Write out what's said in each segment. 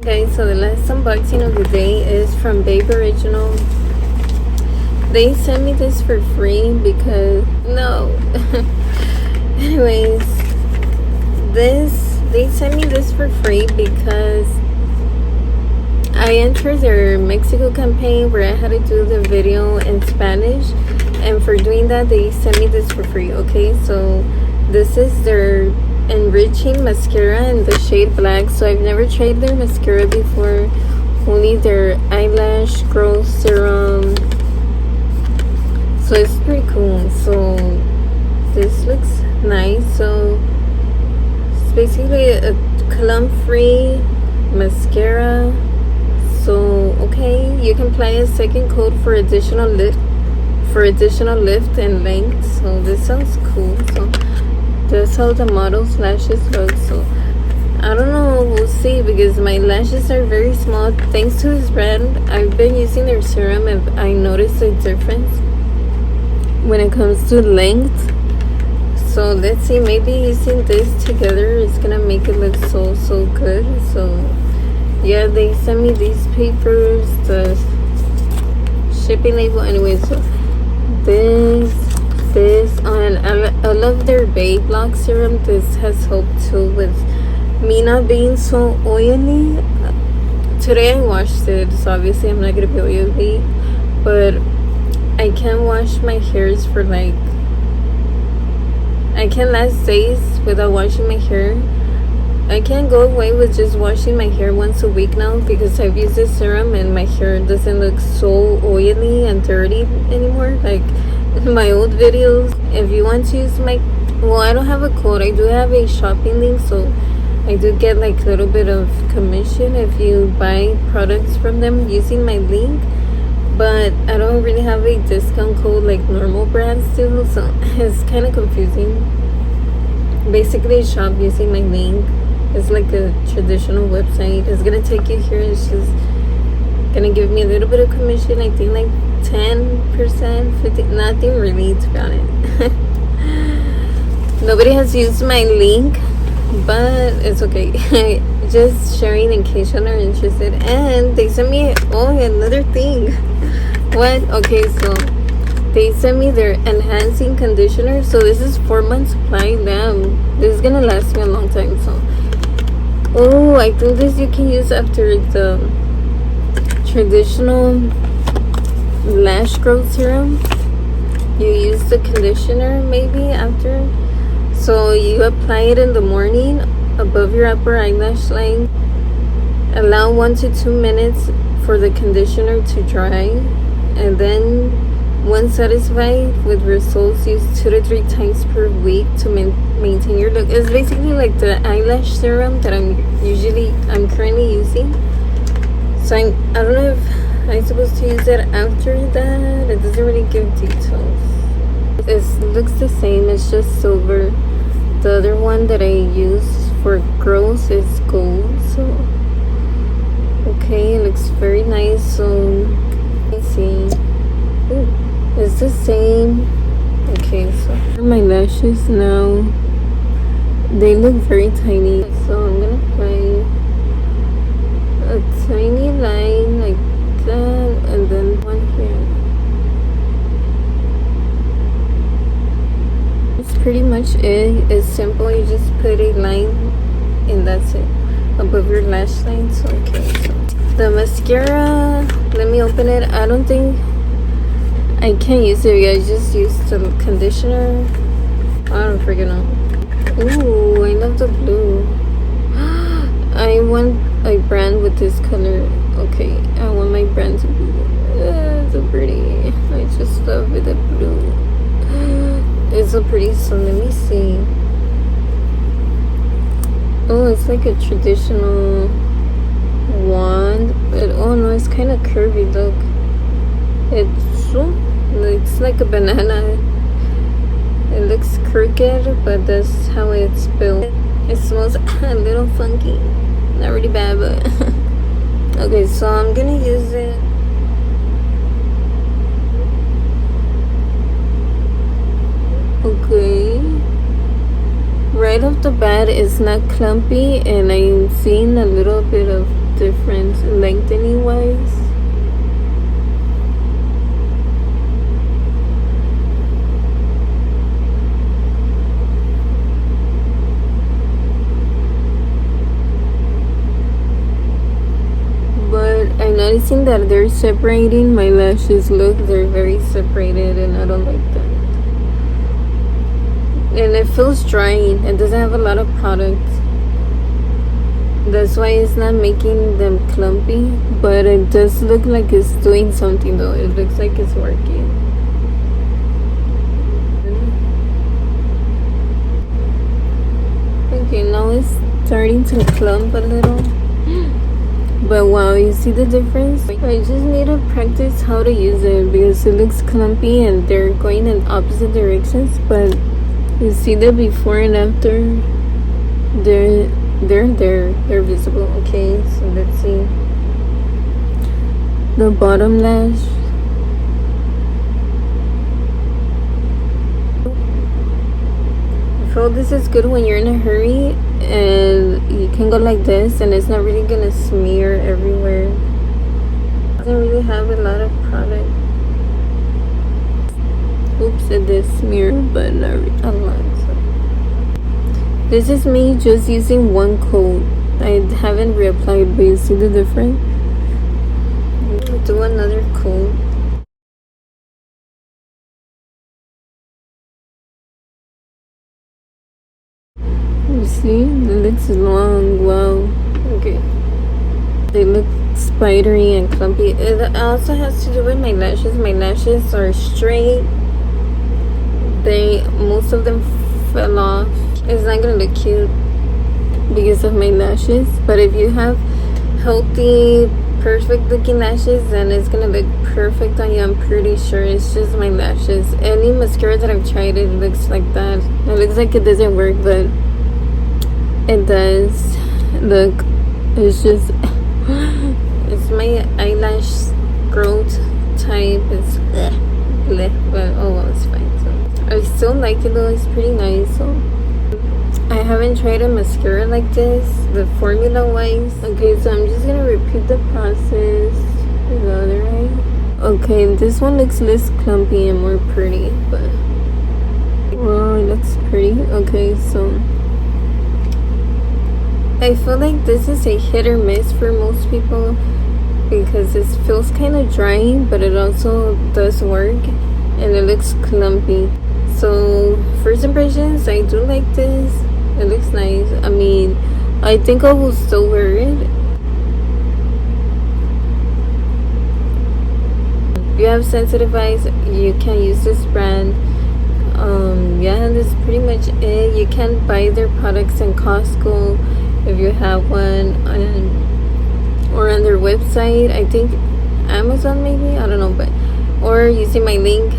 Guys, so the last unboxing of the day is from Babe Original. They sent me this for free because anyways, they sent me this for free because I entered their Mexico campaign where I had to do the video in Spanish, and for doing that they sent me this for free. Okay, so this is their Enriching mascara in the shade black. So I've never tried their mascara before, only their eyelash growth serum. So it's pretty cool. So this looks nice. So it's basically a clump free mascara. So okay, you can apply a second coat for additional lift and length. So this sounds cool. So that's how the model's lashes look. So I don't know, we'll see, because my lashes are very small. Thanks to this brand, I've been using their serum and I noticed a difference when it comes to length. So let's see, maybe using this together is gonna make it look so good. So yeah, they sent me these papers, the shipping label. Anyway, so this and I love their Babe Lock serum. This has helped too with me not being so oily. Today I washed it, so obviously I'm not gonna be oily, but I can wash my hairs for like, I can last days without washing my hair. I can't go away with just washing my hair once a week now because I've used this serum and my hair doesn't look so oily and dirty anymore like in my old videos. If you want to use my, well, I don't have a code, I do have a shopping link, so I do get like a little bit of commission if you buy products from them using my link, but I don't really have a discount code like normal brands do, so it's kind of confusing. Basically shop using my link. It's like a traditional website. It's gonna take you here. It's just gonna give me a little bit of commission. I think like 10%, 50, nothing really, to be honest. Nobody has used my link, but it's okay. Just sharing in case you're not interested. And they sent me, oh, another thing. What? Okay, so they sent me their enhancing conditioner. So this is 4 months supply. Damn, this is gonna last me a long time. So oh, I think this you can use after the traditional lash growth serum. You use the conditioner maybe after. So you apply it in the morning above your upper eyelash line. Allow 1 to 2 minutes for the conditioner to dry, and then once satisfied with results, use 2 to 3 times per week to maintain your look. It's basically like the eyelash serum that I'm currently using. So I don't know if I'm supposed to use it after that. It doesn't really give details. It looks the same, it's just silver. The other one that I use for growth is gold. So okay, it looks very nice. So let's see. Ooh, it's the same. Okay, so my lashes now, they look very tiny. So I'm gonna apply a tiny line like that, and then one here. That's pretty much it. It's simple. You just put a line and that's it above your lash line. So okay, so the mascara, let me open it. I don't think I can't use it yet. I just used the conditioner. I don't freaking know. Ooh, I love the blue. I want a brand with this color. Okay, I want my brand to be so pretty. I just love it, the blue. It's so pretty. So let me see. Oh, it's like a traditional wand, but oh no, it's kind of curvy. Look, it's like a banana. It looks crooked, but that's how it's built. It smells a little funky. Not really bad, but okay, so I'm gonna use it. Okay, right off the bat, it's not clumpy, and I'm seeing a little bit of difference lengthening wise. I'm noticing that they're separating my lashes. Look, they're very separated and I don't like that. And it feels drying. It doesn't have a lot of product. That's why it's not making them clumpy. But it does look like it's doing something though. It looks like it's working. Okay, now it's starting to clump a little. But wow, you see the difference? I just need to practice how to use it because it looks clumpy and they're going in opposite directions. But you see the before and after, they're visible. Okay, so let's see the bottom lash. I feel this is good when you're in a hurry and you can go like this and it's not really gonna smear everywhere. It doesn't really have a lot of product. Oops, it did smear, but not a lot. So. This is me just using one coat. I haven't reapplied, but you see the difference? Do another coat. You see, it looks long. Wow. Okay. They look spidery and clumpy. It also has to do with my lashes. My lashes are straight. Most of them fell off. It's not gonna look cute because of my lashes. But if you have healthy, perfect looking lashes, then it's gonna look perfect on you. I'm pretty sure it's just my lashes. Any mascara that I've tried, it looks like that. It looks like it doesn't work, but it does. Look, it's just it's my eyelash growth type. It's bleh, but oh well, it's fine. So I still like it though. It's pretty nice. So I haven't tried a mascara like this, the formula wise. Okay, so I'm just gonna repeat the process with the other eye. Okay, this one looks less clumpy and more pretty, but wow, it looks pretty. Okay, so I feel like this is a hit or miss for most people because it feels kind of dry, but it also does work and it looks clumpy. So first impressions, I do like this. It looks nice. I mean, I think I will still wear it. If you have sensitive eyes, you can use this brand. Yeah, that's pretty much it. You can buy their products in Costco if you have one, or on their website. I think Amazon maybe, I don't know, but or using my link,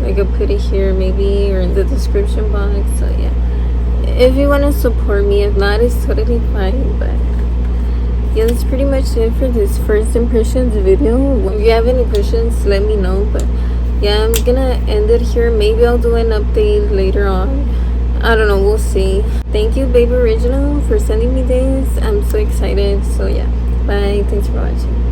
I could put it here maybe or in the description box. So yeah, if you want to support me. If not, it's totally fine. But yeah, that's pretty much it for this first impressions video. If you have any questions, let me know. But yeah, I'm gonna end it here. Maybe I'll do an update later on. I don't know, we'll see. Thank you, Baby Original, for sending me this. I'm so excited. So yeah, bye. Thanks for watching.